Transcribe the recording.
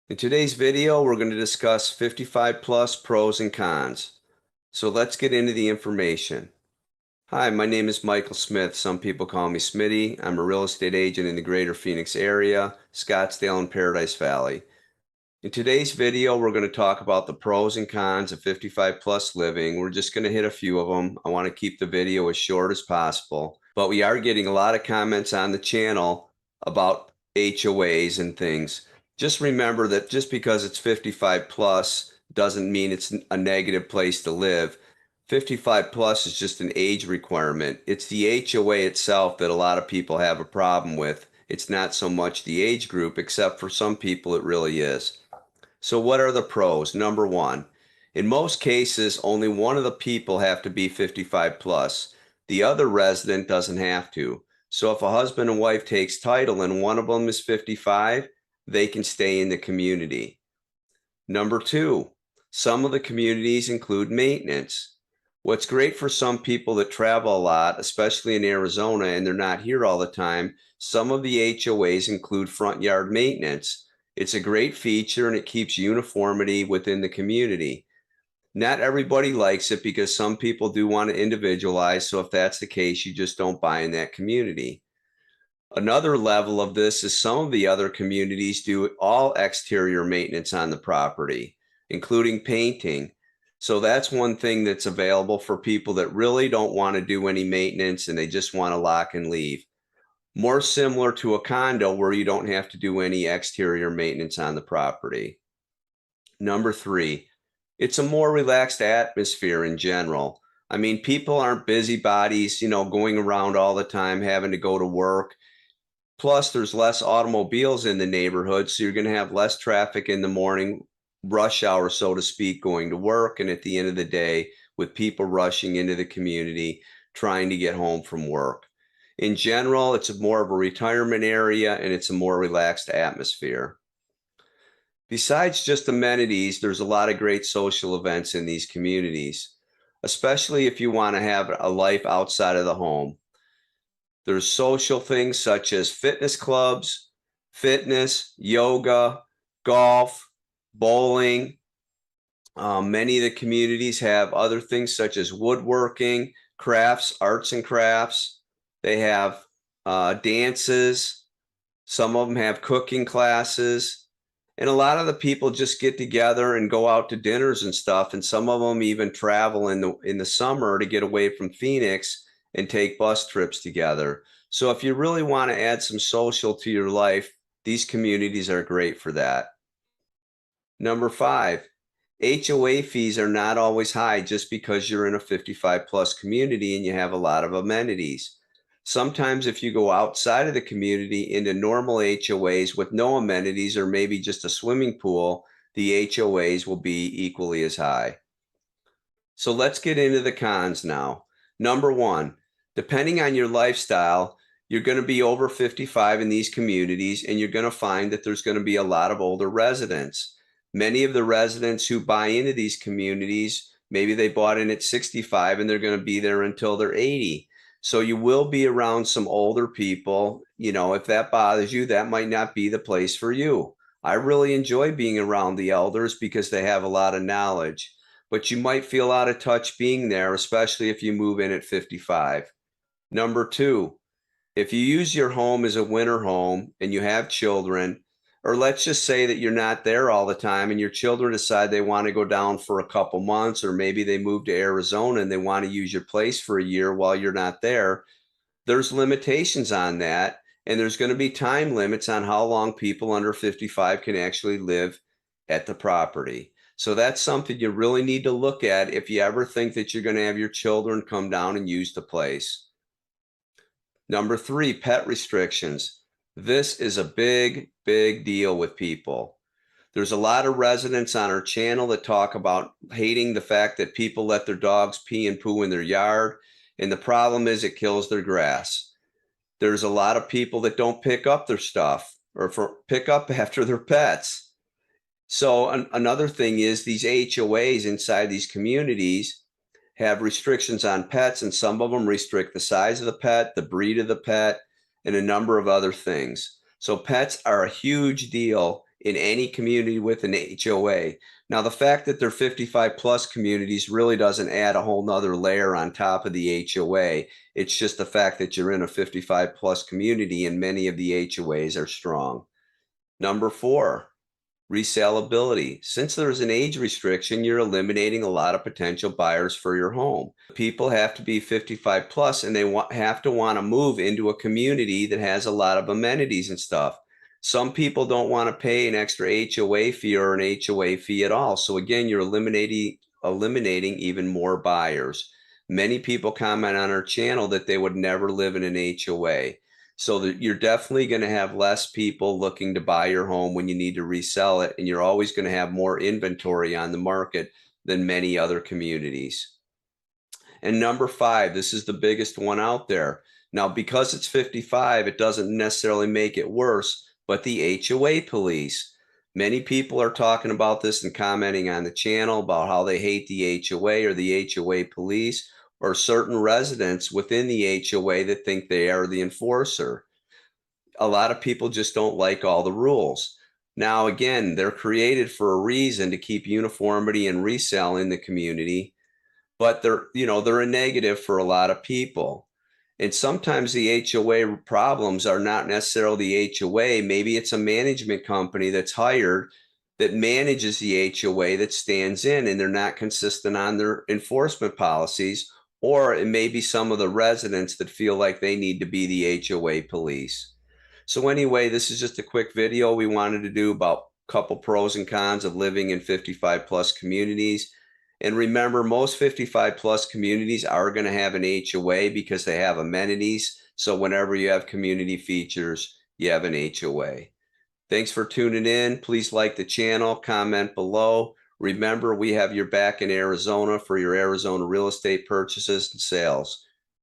In today's video, we're going to discuss 55 plus pros and cons. So let's get into the information. Hi, my name is Michael Smith. Some people call me Smitty. I'm a real estate agent in the greater Phoenix area, Scottsdale and Paradise Valley. In today's video, we're going to talk about the pros and cons of 55 plus living. We're just going to hit a few of them. I want to keep the video as short as possible, but we are getting a lot of comments on the channel about HOAs and things. Just remember that just because it's 55 plus doesn't mean it's a negative place to live. 55 plus is just an age requirement. It's the HOA itself that a lot of people have a problem with. It's not so much the age group, except for some people it really is. So what are the pros? Number one, in most cases, only one of the people have to be 55 plus. The other resident doesn't have to. So if a husband and wife takes title and one of them is 55, they can stay in the community. Number two, some of the communities include maintenance. What's great for some people that travel a lot, especially in Arizona, and they're not here all the time, some of the HOAs include front yard maintenance. It's a great feature and it keeps uniformity within the community. Not everybody likes it because some people do want to individualize. So if that's the case, you just don't buy in that community. Another level of this is some of the other communities do all exterior maintenance on the property, including painting. So that's one thing that's available for people that really don't want to do any maintenance and they just want to lock and leave. More similar to a condo where you don't have to do any exterior maintenance on the property. Number three, it's a more relaxed atmosphere in general. I mean, people aren't busybodies, going around all the time, having to go to work. Plus, there's less automobiles in the neighborhood, so you're going to have less traffic in the morning, rush hour, so to speak, going to work, and at the end of the day, with people rushing into the community, trying to get home from work. In general, it's more of a retirement area, and it's a more relaxed atmosphere. Besides just amenities, there's a lot of great social events in these communities, especially if you want to have a life outside of the home. There's social things such as fitness clubs, fitness, yoga, golf, bowling. Many of the communities have other things such as woodworking, crafts, arts and crafts. They have dances. Some of them have cooking classes. And a lot of the people just get together and go out to dinners and stuff. And some of them even travel in the summer to get away from Phoenix and take bus trips together. So if you really want to add some social to your life, these communities are great for that. Number five, HOA fees are not always high just because you're in a 55 plus community and you have a lot of amenities. Sometimes if you go outside of the community into normal HOAs with no amenities or maybe just a swimming pool, the HOAs will be equally as high. So let's get into the cons now. Number one, depending on your lifestyle, you're going to be over 55 in these communities, and you're going to find that there's going to be a lot of older residents. Many of the residents who buy into these communities, maybe they bought in at 65 and they're going to be there until they're 80. So you will be around some older people. If that bothers you, that might not be the place for you. I really enjoy being around the elders because they have a lot of knowledge, but you might feel out of touch being there, especially if you move in at 55. Number two, if you use your home as a winter home and you have children, or let's just say that you're not there all the time and your children decide they want to go down for a couple months, or maybe they move to Arizona and they want to use your place for a year while you're not there, there's limitations on that. And there's going to be time limits on how long people under 55 can actually live at the property. So that's something you really need to look at if you ever think that you're going to have your children come down and use the place. Number three, pet restrictions. This is a big, big deal with people. There's a lot of residents on our channel that talk about hating the fact that people let their dogs pee and poo in their yard. And the problem is it kills their grass. There's a lot of people that don't pick up their stuff or pick up after their pets. So another thing is these HOAs inside these communities have restrictions on pets, and some of them restrict the size of the pet, the breed of the pet, and a number of other things. So pets are a huge deal in any community with an HOA. Now, the fact that they're 55 plus communities really doesn't add a whole nother layer on top of the HOA. It's just the fact that you're in a 55 plus community and many of the HOAs are strong. Number 4, resaleability. Since there's an age restriction, you're eliminating a lot of potential buyers for your home. People have to be 55 plus and they have to want to move into a community that has a lot of amenities and stuff. Some people don't want to pay an extra HOA fee or an HOA fee at all. So again, you're eliminating even more buyers. Many people comment on our channel that they would never live in an HOA. So that you're definitely going to have less people looking to buy your home when you need to resell it, and you're always going to have more inventory on the market than many other communities. And number 5, this is the biggest one out there. Now, because it's 55, it doesn't necessarily make it worse, but the HOA police. Many people are talking about this and commenting on the channel about how they hate the HOA or the HOA police, or certain residents within the HOA that think they are the enforcer. A lot of people just don't like all the rules. Now, again, they're created for a reason to keep uniformity and resale in the community, but they're a negative for a lot of people. And sometimes the HOA problems are not necessarily the HOA. Maybe it's a management company that's hired that manages the HOA that stands in, and they're not consistent on their enforcement policies. Or it may be some of the residents that feel like they need to be the HOA police. So anyway, this is just a quick video we wanted to do about a couple pros and cons of living in 55 plus communities. And remember, most 55 plus communities are going to have an HOA because they have amenities. So whenever you have community features, you have an HOA. Thanks for tuning in. Please like the channel, comment below. Remember, we have your back in Arizona for your Arizona real estate purchases and sales.